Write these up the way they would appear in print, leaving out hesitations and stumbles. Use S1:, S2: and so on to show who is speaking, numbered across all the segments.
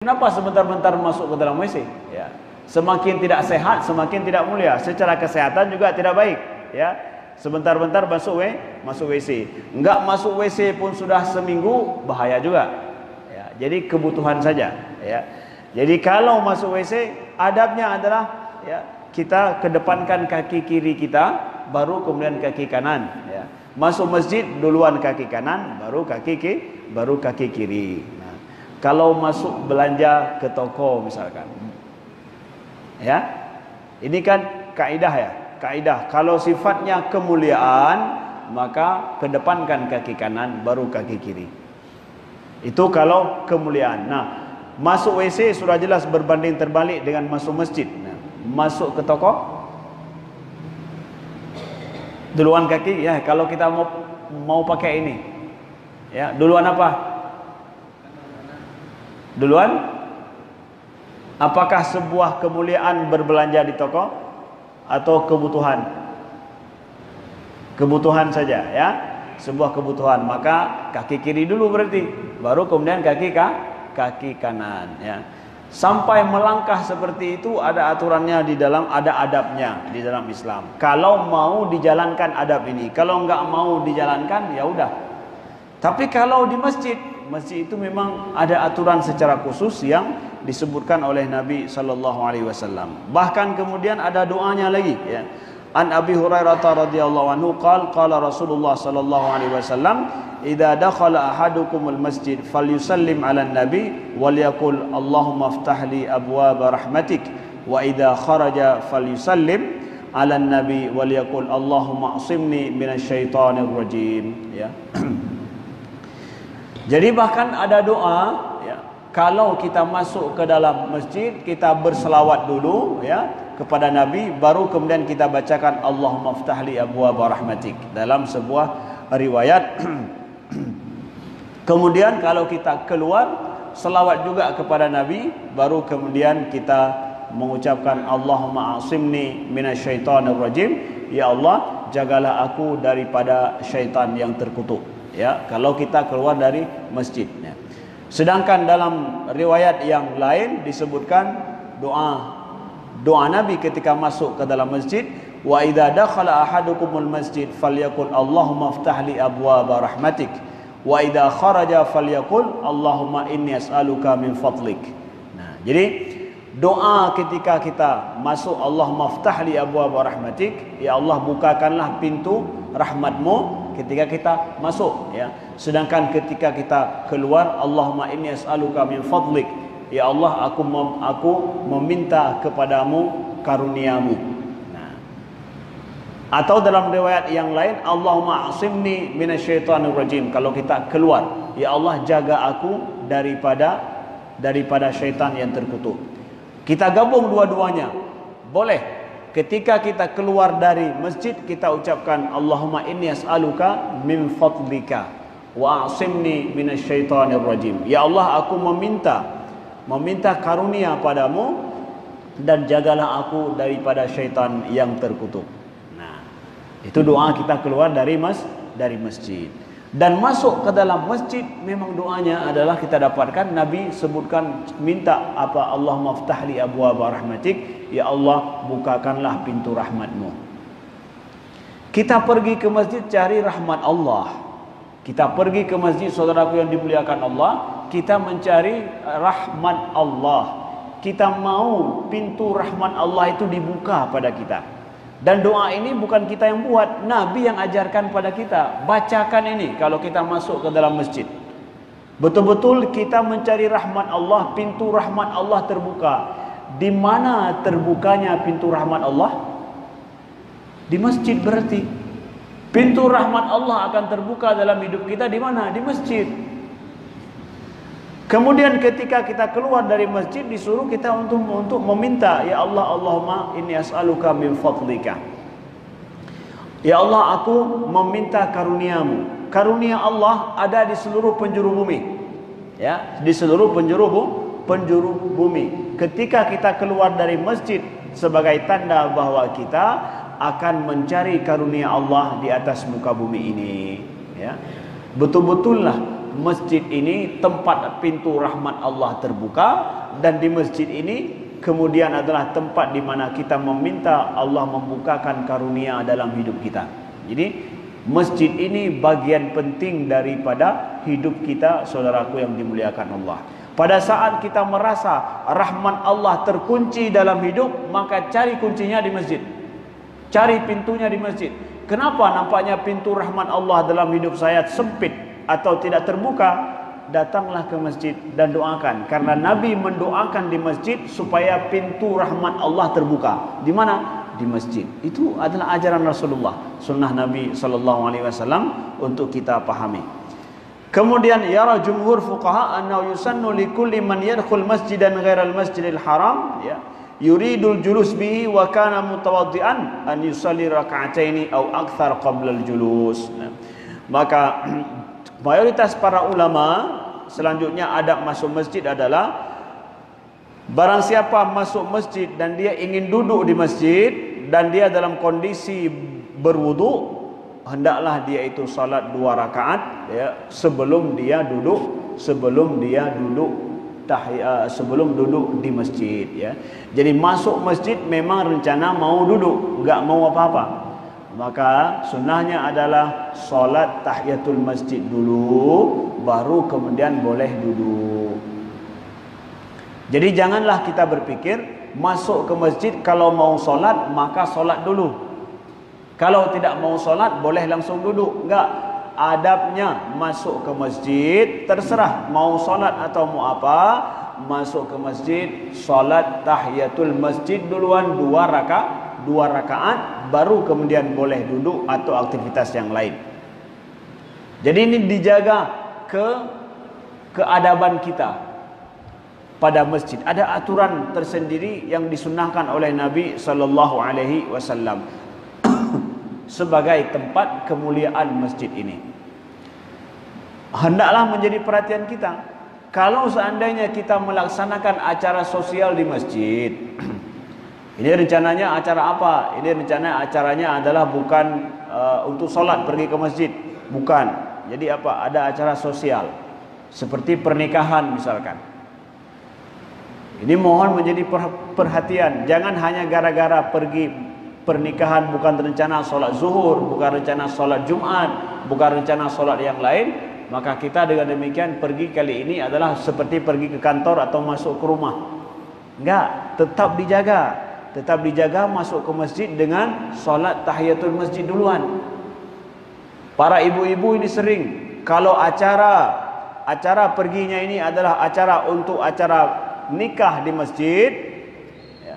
S1: Kenapa sebentar-bentar masuk ke dalam WC? Ya. Semakin tidak sehat, semakin tidak mulia. Secara kesehatan juga tidak baik. Ya. Sebentar-bentar masuk WC. Enggak masuk WC pun sudah seminggu, bahaya juga. Ya. Jadi kebutuhan saja. Ya. Jadi kalau masuk WC, adabnya adalah ya, kita kedepankan kaki kiri kita, baru kemudian kaki kanan. Ya. Masuk masjid duluan kaki kanan, baru kaki kiri. Nah, kalau masuk belanja ke toko misalkan, ya, ini kan kaidah ya, kaidah. Kalau sifatnya kemuliaan, maka kedepankan kaki kanan, baru kaki kiri. Itu kalau kemuliaan. Nah, masuk WC sudah jelas berbanding terbalik dengan masuk masjid. Nah, masuk ke toko duluan kaki ya. Kalau kita mau pakai ini ya, duluan apa? Duluan, apakah sebuah kemuliaan berbelanja di toko atau kebutuhan? Kebutuhan saja ya, sebuah kebutuhan. Maka kaki kiri dulu berarti, baru kemudian kaki kanan ya. Sampai melangkah seperti itu ada aturannya di dalam, ada adabnya di dalam Islam. Kalau mau dijalankan adab ini, kalau enggak mau dijalankan ya udah. Tapi kalau di masjid itu memang ada aturan secara khusus yang disebutkan oleh Nabi sallallahu alaihi wasallam. Bahkan kemudian ada doanya lagi ya. An Abi Hurairah radhiyallahu anhu qala Rasulullah sallallahu alaihi wasallam, "Idza dakhala ahadukumul masjid falyusallim 'alan nabi walyaqul Allahumma iftah li abwaaba rahmatik wa idza kharaja falyusallim 'alan nabi walyaqul Allahumma aqsimni minasyaitonir rajim." Ya. Jadi bahkan ada doa ya, kalau kita masuk ke dalam masjid, kita berselawat dulu ya kepada Nabi, baru kemudian kita bacakan Allahumma iftah li abwaaba rahmatik dalam sebuah riwayat. Kemudian kalau kita keluar, selawat juga kepada Nabi, baru kemudian kita mengucapkan Allahumma a'simni minasyaitonir rajim, ya Allah jagalah aku daripada syaitan yang terkutuk ya, kalau kita keluar dari masjid ya. Sedangkan dalam riwayat yang lain disebutkan doa Nabi ketika masuk ke dalam masjid, wa idza dakhala ahadukumul masjid falyaqul Allahumma iftah li abwaaba rahmatik wa idza kharaja falyaqul Allahumma inni as'aluka min fadlik. Nah, jadi doa ketika kita masuk, Allahumma iftah li abwaaba rahmatik, ya Allah bukakanlah pintu rahmatmu ketika kita masuk ya. Sedangkan ketika kita keluar, Allahumma inni as'aluka min fadlik, ya Allah aku meminta kepadamu karuniamu. Nah, atau dalam riwayat yang lain, Allahumma a'simni minasyaitonir rajim, kalau kita keluar, ya Allah jaga aku daripada syaitan yang terkutuk. Kita gabung dua-duanya boleh. Ketika kita keluar dari masjid, kita ucapkan Allahumma inni as'aluka min fadlika wa a'simni minasyaitonir rajim, ya Allah aku meminta karunia padamu dan jagalah aku daripada syaitan yang terkutuk. Nah, itu doa kita keluar dari masjid. Dan masuk ke dalam masjid memang doanya adalah kita dapatkan Nabi sebutkan, minta apa? Allahumma iftah li abwaaba rahmatik, ya Allah bukakanlah pintu rahmatmu. Kita pergi ke masjid cari rahmat Allah. Kita pergi ke masjid, saudaraku yang dimuliakan Allah, kita mencari rahmat Allah. Kita mau pintu rahmat Allah itu dibuka pada kita. Dan doa ini bukan kita yang buat, Nabi yang ajarkan pada kita. Bacakan ini kalau kita masuk ke dalam masjid. Betul-betul kita mencari rahmat Allah, pintu rahmat Allah terbuka. Di mana terbukanya pintu rahmat Allah? Di masjid berarti. Pintu rahmat Allah akan terbuka dalam hidup kita di mana? Di masjid. Kemudian ketika kita keluar dari masjid, disuruh kita untuk meminta, ya Allah, Allahumma inni as'aluka min fadlika, ya Allah aku meminta karuniamu. Karunia Allah ada di seluruh penjuru bumi ya, di seluruh penjuru bumi. Ketika kita keluar dari masjid sebagai tanda bahwa kita akan mencari karunia Allah di atas muka bumi ini ya. Betul-betullah masjid ini tempat pintu rahmat Allah terbuka, dan di masjid ini kemudian adalah tempat di mana kita meminta Allah membukakan karunia dalam hidup kita. Jadi masjid ini bagian penting daripada hidup kita, saudaraku yang dimuliakan Allah. Pada saat kita merasa rahmat Allah terkunci dalam hidup, maka cari kuncinya di masjid. Cari pintunya di masjid. Kenapa nampaknya pintu rahmat Allah dalam hidup saya sempit atau tidak terbuka? Datanglah ke masjid dan doakan. Karena Nabi mendoakan di masjid supaya pintu rahmat Allah terbuka. Di mana? Di masjid. Itu adalah ajaran Rasulullah, sunnah Nabi SAW untuk kita pahami. Kemudian yara jumhur fuqaha annahu yusannu likulli man yadkhul masjidan ghairal masjidil haram, ya, yuridul julus bihi wa kana mutawaddian an yusalli raka'ataini aw akthar qabla al julus. Maka mayoritas para ulama selanjutnya adab masuk masjid adalah barang siapa masuk masjid dan dia ingin duduk di masjid dan dia dalam kondisi berwudu, hendaklah dia itu salat 2 rakaat, ya, sebelum dia duduk sebelum duduk di masjid, ya. Jadi masuk masjid memang rencana mau duduk, enggak mau apa-apa. Maka sunnahnya adalah solat tahiyatul masjid dulu, baru kemudian boleh duduk. Jadi janganlah kita berpikir masuk ke masjid kalau mau solat maka solat dulu. Kalau tidak mau solat boleh langsung duduk. Enggak. Adabnya masuk ke masjid terserah mau solat atau mau apa. Masuk ke masjid, solat tahiyatul masjid duluan 2 rakaat, baru kemudian boleh duduk atau aktivitas yang lain. Jadi ini dijaga keadaban kita pada masjid. Ada aturan tersendiri yang disunnahkan oleh Nabi SAW sebagai tempat kemuliaan masjid ini. Hendaklah menjadi perhatian kita. Kalau seandainya kita melaksanakan acara sosial di masjid, ini rencananya acara apa? Ini acaranya adalah bukan untuk sholat pergi ke masjid, bukan. Jadi apa? Ada acara sosial seperti pernikahan misalkan. Ini mohon menjadi perhatian. Jangan hanya gara-gara pergi pernikahan bukan rencana sholat zuhur, bukan rencana sholat Jumat, bukan rencana sholat yang lain, maka kita dengan demikian pergi kali ini adalah seperti pergi ke kantor atau masuk ke rumah. Enggak, tetap dijaga masuk ke masjid dengan sholat tahiyatul masjid duluan. Para ibu-ibu ini sering kalau acara perginya ini adalah acara untuk acara nikah di masjid, ya.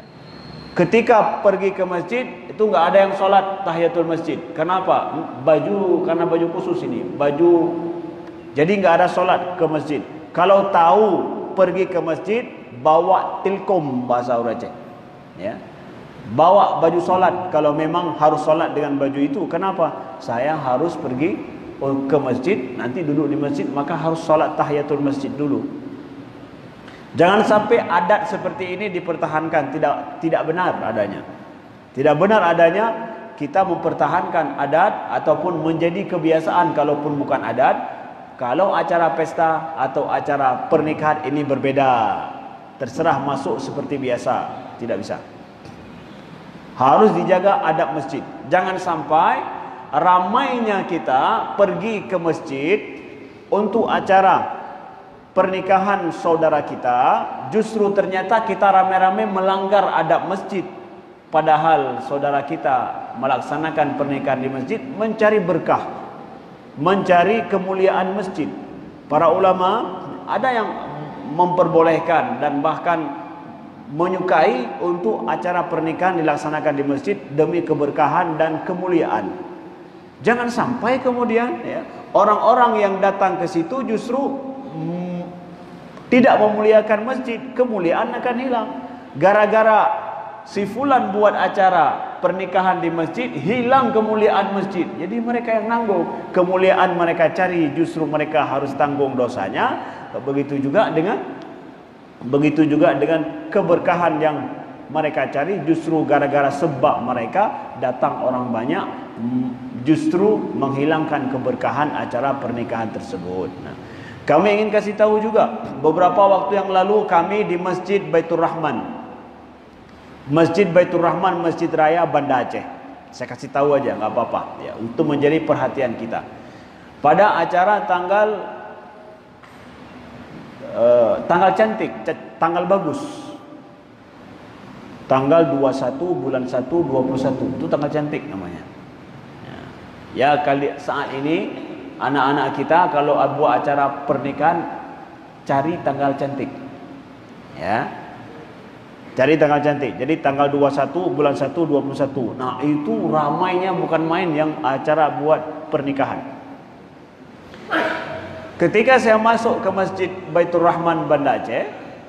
S1: Ketika pergi ke masjid itu nggak ada yang sholat tahiyatul masjid. Kenapa? Karena baju khusus ini, jadi nggak ada sholat ke masjid. Kalau tahu pergi ke masjid, bawa tilkom bahasa orang Aceh, ya. Bawa baju sholat kalau memang harus sholat dengan baju itu. Kenapa? Saya harus pergi ke masjid, nanti duduk di masjid, maka harus sholat tahiyatul masjid dulu. Jangan sampai adat seperti ini dipertahankan. Tidak benar adanya. Tidak benar adanya kita mempertahankan adat ataupun menjadi kebiasaan kalaupun bukan adat. Kalau acara pesta atau acara pernikahan ini berbeda, terserah masuk seperti biasa, tidak bisa. Harus dijaga adab masjid. Jangan sampai ramainya kita pergi ke masjid untuk acara pernikahan saudara kita, justru ternyata kita rame-rame melanggar adab masjid. Padahal saudara kita melaksanakan pernikahan di masjid mencari berkah, mencari kemuliaan masjid. Para ulama ada yang memperbolehkan dan bahkan menyukai untuk acara pernikahan dilaksanakan di masjid demi keberkahan dan kemuliaan. Jangan sampai kemudian, ya, orang-orang yang datang ke situ justru tidak memuliakan masjid, kemuliaan akan hilang. Gara-gara si fulan buat acara pernikahan di masjid, hilang kemuliaan masjid. Jadi mereka yang nanggung, kemuliaan mereka cari, justru mereka harus tanggung dosanya. Begitu juga dengan keberkahan yang mereka cari, justru gara-gara sebab mereka datang orang banyak, justru menghilangkan keberkahan acara pernikahan tersebut. Nah, Kami ingin kasih tahu juga, beberapa waktu yang lalu kami di Masjid Baitur Rahman. Masjid Baitur Rahman, Masjid Raya Banda Aceh. Saya kasih tahu aja, nggak apa-apa ya, untuk menjadi perhatian kita. Pada acara tanggal cantik, tanggal bagus. Tanggal 21 bulan 1 21, itu tanggal cantik namanya. Ya, saat ini anak-anak kita kalau buat acara pernikahan cari tanggal cantik. Ya. Cari tanggal cantik. Jadi tanggal 21 bulan 1 21. Nah, itu ramainya bukan main yang acara buat pernikahan. Ketika saya masuk ke Masjid Baitur Rahman Banda Aceh,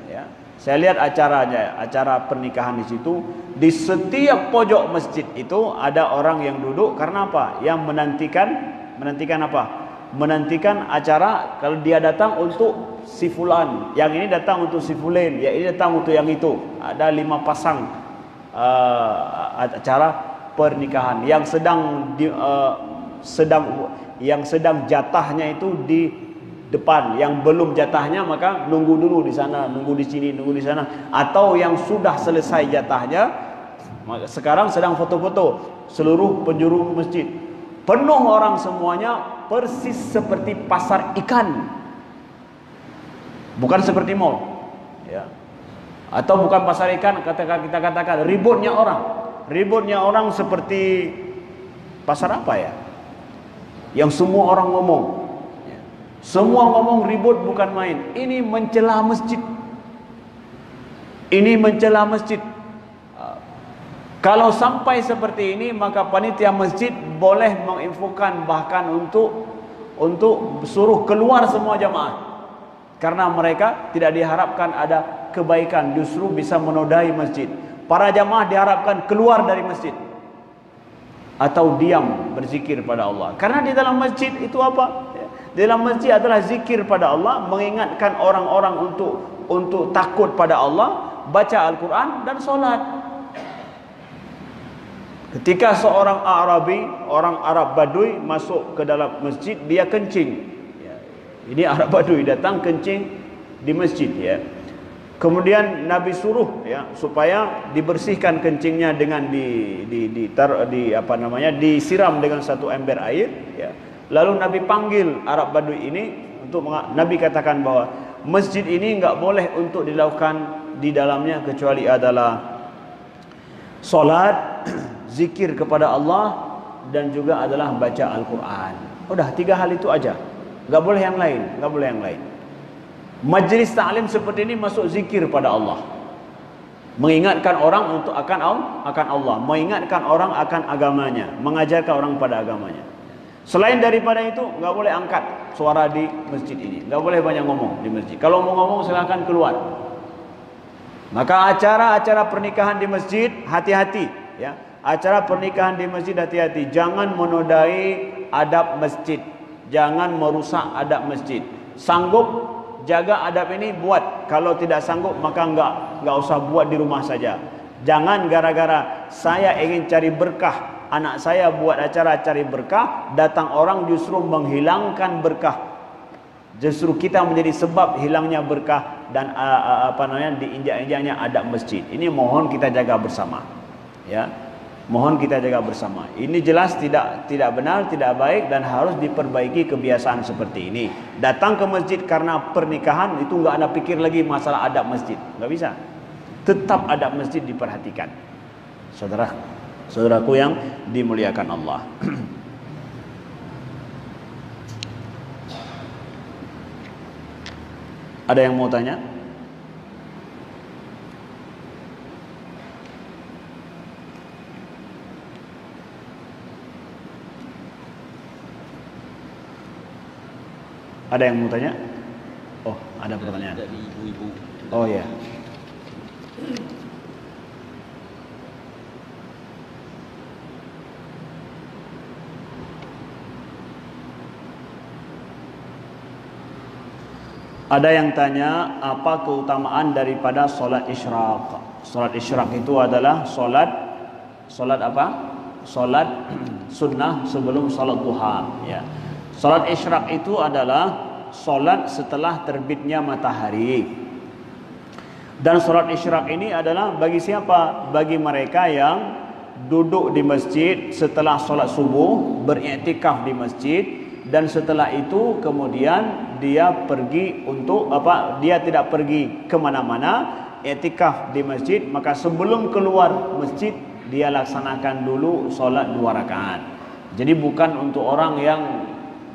S1: ya, saya lihat acara pernikahan di situ. Di setiap pojok masjid itu ada orang yang duduk karena apa? Yang menantikan apa? Menantikan acara. Kalau dia datang untuk si fulan, yang ini datang untuk si fulan, yang ini datang untuk yang itu. Ada 5 pasang acara pernikahan yang sedang jatahnya itu di depan, yang belum jatahnya maka nunggu dulu di sana, nunggu di sini, nunggu di sana, atau yang sudah selesai jatahnya sekarang sedang foto-foto. Seluruh penjuru masjid penuh orang, semuanya persis seperti pasar ikan, bukan seperti mall ya, atau bukan pasar ikan, kita katakan ributnya orang seperti pasar apa ya, yang semua orang ngomong. Semua ngomong ribut bukan main. Ini mencela masjid. Ini mencela masjid. Kalau sampai seperti ini, maka panitia masjid boleh menginfokan, bahkan untuk suruh keluar semua jamaah. Karena mereka tidak diharapkan ada kebaikan, justru bisa menodai masjid. Para jamaah diharapkan keluar dari masjid atau diam berzikir pada Allah. Karena di dalam masjid itu apa? Di dalam masjid adalah zikir pada Allah, mengingatkan orang-orang untuk takut pada Allah, baca Al-Quran dan solat. Ketika seorang Arabi, orang Arab Badui masuk ke dalam masjid, dia kencing. Ini Arab Badui datang kencing di masjid ya. Kemudian Nabi suruh ya supaya dibersihkan kencingnya dengan disiram dengan satu ember air ya. Lalu Nabi panggil Arab Badui ini Nabi katakan bahwa masjid ini enggak boleh untuk dilakukan di dalamnya kecuali adalah solat, zikir kepada Allah, dan juga adalah baca Al-Quran. Udah 3 hal itu aja, enggak boleh yang lain. Majlis ta'lim seperti ini masuk zikir pada Allah, mengingatkan orang akan Allah, mengingatkan orang akan agamanya, mengajarkan orang pada agamanya. Selain daripada itu, nggak boleh angkat suara di masjid ini, nggak boleh banyak ngomong di masjid. Kalau mau ngomong silahkan keluar. Maka acara-acara pernikahan di masjid hati-hati, ya. Acara pernikahan di masjid hati-hati, jangan menodai adab masjid, jangan merusak adab masjid. Sanggup jaga adab ini buat, kalau tidak sanggup maka nggak usah buat di rumah saja. Jangan gara-gara saya ingin cari berkah, anak saya buat acara cari berkah, datang orang justru menghilangkan berkah. Justru kita menjadi sebab hilangnya berkah dan diinjak-injaknya adab masjid. Ini mohon kita jaga bersama. Ya. Mohon kita jaga bersama. Ini jelas tidak benar, tidak baik, dan harus diperbaiki kebiasaan seperti ini. Datang ke masjid karena pernikahan itu enggak ada pikir lagi masalah adab masjid. Enggak bisa. Tetap adab masjid diperhatikan. Saudaraku yang dimuliakan Allah. Ada yang mau tanya? Ada yang mau tanya? Oh, ada pertanyaan. Dari ibu-ibu. Oh ya. Ada yang tanya, apa keutamaan daripada solat isyraq? Solat isyraq itu adalah solat apa? Solat sunnah sebelum solat duha. Ya. Solat isyraq itu adalah solat setelah terbitnya matahari. Dan solat isyraq ini adalah bagi siapa? Bagi mereka yang duduk di masjid setelah solat subuh, beriktikaf di masjid, dan setelah itu kemudian dia pergi untuk dia tidak pergi kemana-mana, iktikaf di masjid, maka sebelum keluar masjid dia laksanakan dulu solat 2 rakaat. Jadi bukan untuk orang yang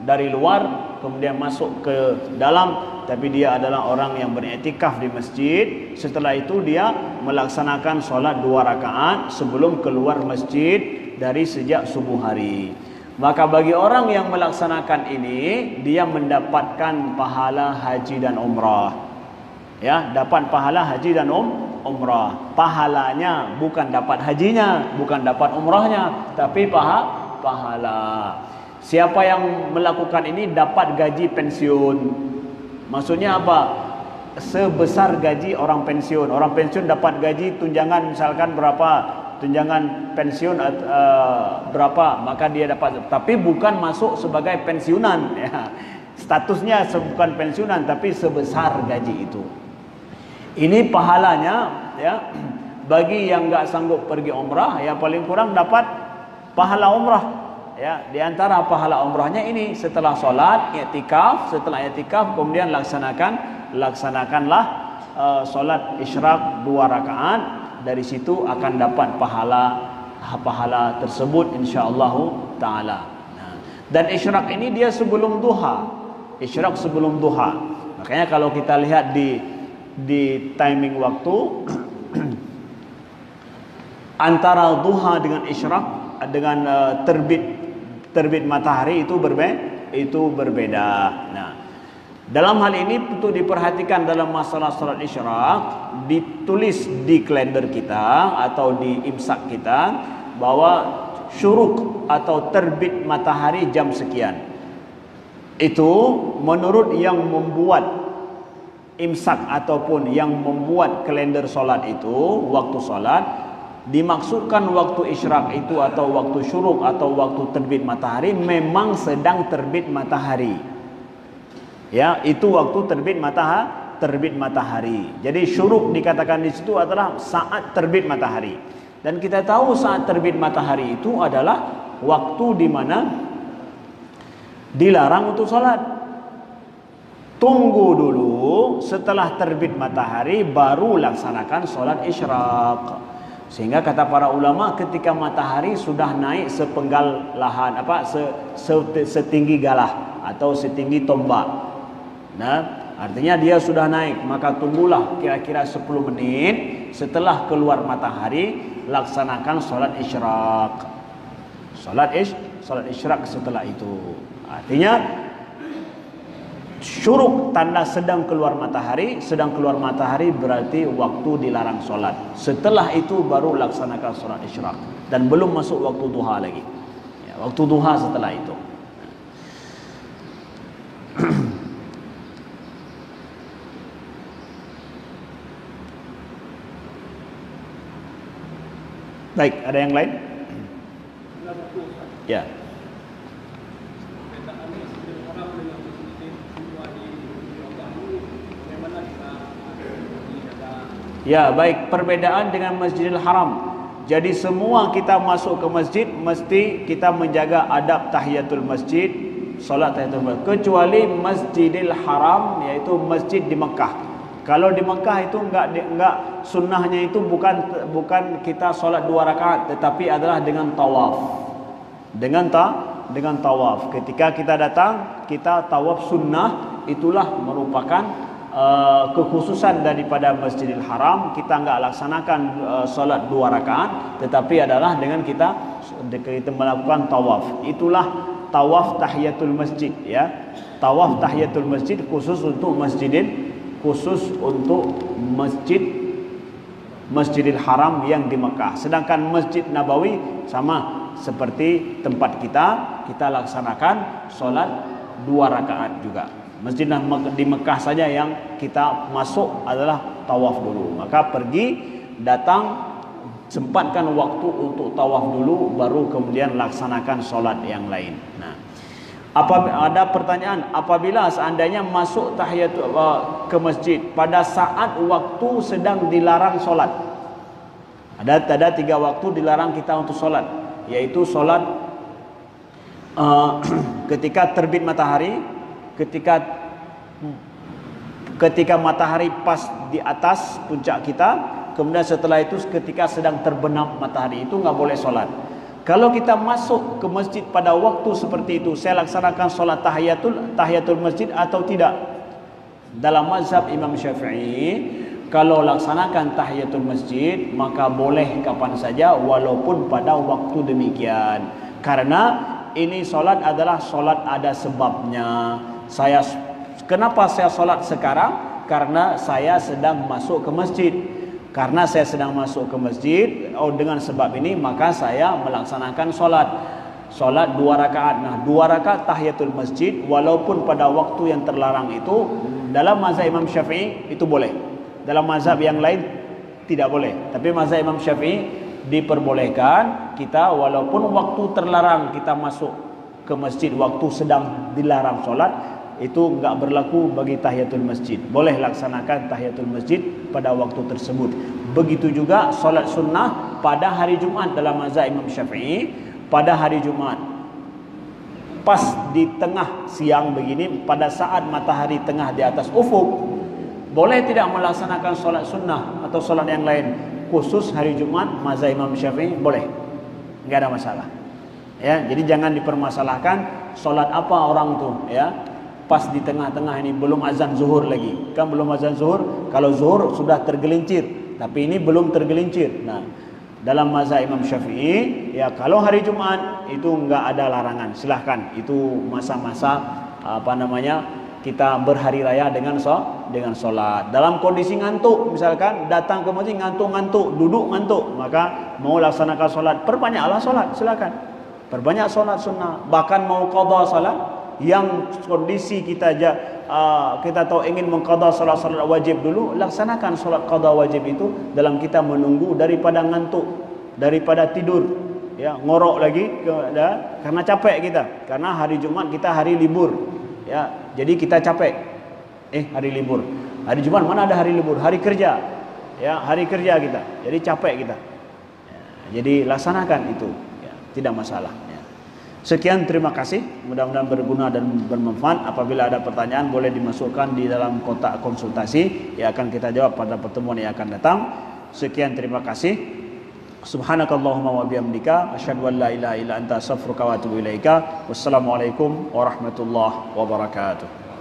S1: dari luar kemudian masuk ke dalam, tapi dia adalah orang yang beriktikaf di masjid. Setelah itu dia melaksanakan solat 2 rakaat sebelum keluar masjid dari sejak subuh hari. Maka bagi orang yang melaksanakan ini, dia mendapatkan pahala haji dan umrah. Ya, dapat pahala haji dan umrah. Pahalanya bukan dapat hajinya, bukan dapat umrahnya, tapi pahala. Siapa yang melakukan ini dapat gaji pensiun. Maksudnya apa? Sebesar gaji orang pensiun. Orang pensiun dapat gaji tunjangan misalkan berapa? Tunjangan pensiun berapa, maka dia dapat, tapi bukan masuk sebagai pensiunan ya. Statusnya bukan pensiunan, tapi sebesar gaji itu. Ini pahalanya ya. Bagi yang enggak sanggup pergi umrah, ya paling kurang dapat pahala umrah ya. Di antara pahala umrahnya ini setelah solat i'tikaf, setelah i'tikaf kemudian laksanakanlah solat isyraq 2 rakaat. Dari situ akan dapat pahala tersebut insyaallah taala. Nah, dan isyraq ini dia sebelum duha. Isyraq sebelum duha. Makanya kalau kita lihat di timing waktu antara duha dengan isyraq dengan terbit matahari itu berbeda. Nah, dalam hal ini untuk diperhatikan dalam masalah salat isyraq, ditulis di kalender kita atau di imsak kita bahwa syuruk atau terbit matahari jam sekian. Itu menurut yang membuat imsak ataupun yang membuat kalender salat itu, waktu salat dimaksudkan waktu isyraq itu atau waktu syuruk atau waktu terbit matahari memang sedang terbit matahari. Ya, itu waktu terbit matahari. Jadi syuruk dikatakan di situ adalah saat terbit matahari. Dan kita tahu saat terbit matahari itu adalah waktu di mana dilarang untuk salat. Tunggu dulu setelah terbit matahari baru laksanakan salat isyraq. Sehingga kata para ulama ketika matahari sudah naik sepenggal lahan setinggi galah atau setinggi tombak. Nah, artinya dia sudah naik, maka tunggulah kira-kira 10 menit setelah keluar matahari laksanakan salat isyraq. Salat isyraq setelah itu. Artinya syuruk tanda sedang keluar matahari berarti waktu dilarang salat. Setelah itu baru laksanakan salat isyraq dan belum masuk waktu duha lagi. Ya, waktu duha setelah itu. Baik, ada yang lain? Ya. Ya, baik, perbedaan dengan Masjidil Haram. Jadi semua kita masuk ke masjid mesti kita menjaga adab tahiyatul masjid, salat tahiyatul masjid, kecuali Masjidil Haram yaitu masjid di Mekah. Kalau di Mekah itu enggak sunnahnya itu bukan kita solat 2 rakaat, tetapi adalah dengan tawaf. Dengan tawaf. Ketika kita datang, kita tawaf sunnah, itulah merupakan kekhususan daripada Masjidil Haram. Kita enggak laksanakan solat 2 rakaat, tetapi adalah dengan kita melakukan tawaf. Itulah tawaf tahiyatul masjid ya. Tawaf tahiyatul masjid khusus untuk Masjidil Haram yang di Mekah. Sedangkan Masjid Nabawi sama seperti tempat kita laksanakan solat 2 rakaat juga. Masjid di Mekah saja yang kita masuk adalah tawaf dulu. Maka pergi, datang, sempatkan waktu untuk tawaf dulu, baru kemudian laksanakan solat yang lain. Nah, Ada pertanyaan, apabila seandainya masuk tahiyatul ke masjid pada saat waktu sedang dilarang solat. Ada 3 waktu dilarang kita untuk solat, yaitu solat ketika terbit matahari, ketika matahari pas di atas puncak kita, kemudian setelah itu ketika sedang terbenam matahari, itu nggak boleh solat. Kalau kita masuk ke masjid pada waktu seperti itu, saya laksanakan solat tahiyatul masjid atau tidak? Dalam mazhab Imam Syafi'i, kalau laksanakan tahiyatul masjid maka boleh kapan saja walaupun pada waktu demikian. Karena ini solat adalah solat ada sebabnya. Kenapa saya solat sekarang? Karena saya sedang masuk ke masjid. Karena saya sedang masuk ke masjid, dengan sebab ini maka saya melaksanakan solat 2 rakaat. Nah, 2 rakaat tahiyatul masjid walaupun pada waktu yang terlarang itu, dalam mazhab Imam Syafi'i itu boleh. Dalam mazhab yang lain tidak boleh. Tapi mazhab Imam Syafi'i diperbolehkan kita walaupun waktu terlarang kita masuk ke masjid, waktu sedang dilarang solat, itu enggak berlaku bagi tahiyatul masjid. Boleh laksanakan tahiyatul masjid pada waktu tersebut. Begitu juga solat sunnah pada hari Jumat dalam mazhab Imam Syafi'i. Pada hari Jumat pas di tengah siang begini, pada saat matahari tengah di atas ufuk, boleh tidak melaksanakan solat sunnah atau solat yang lain? Khusus hari Jumat mazhab Imam Syafi'i boleh, enggak ada masalah. Ya, jadi jangan dipermasalahkan solat apa orang tuh, ya. Pas di tengah-tengah ini belum azan zuhur lagi. Kan belum azan zuhur, kalau zuhur sudah tergelincir, tapi ini belum tergelincir. Nah, dalam mazhab Imam Syafi'i, ya kalau hari Jumat itu enggak ada larangan. Silahkan, itu masa-masa kita berhari raya dengan solat. Dalam kondisi ngantuk, misalkan datang ke masjid ngantuk-ngantuk, duduk ngantuk, maka mau laksanakan solat, perbanyaklah solat, silakan. Perbanyak solat sunnah. Bahkan mau qadha solat, yang kondisi kita tahu ingin mengqadha solat-solat wajib dulu, laksanakan solat qadha wajib itu dalam kita menunggu daripada ngantuk, daripada tidur, ya, ngorok lagi karena capek kita. Karena hari Jumat kita hari libur, ya. Jadi kita capek. Hari libur. Hari Jumat mana ada hari libur? Hari kerja. Ya, hari kerja kita. Jadi capek kita. Ya, jadi laksanakan itu, ya, tidak masalah. Sekian, terima kasih. Mudah-mudahan berguna dan bermanfaat. Apabila ada pertanyaan boleh dimasukkan di dalam kotak konsultasi, yang akan kita jawab pada pertemuan yang akan datang. Sekian, terima kasih. Subhanakallahumma wa bihamdika asyhadu an la ilaha illa anta astaghfiruka wa atubu ilaika. Wassalamualaikum warahmatullahi wabarakatuh.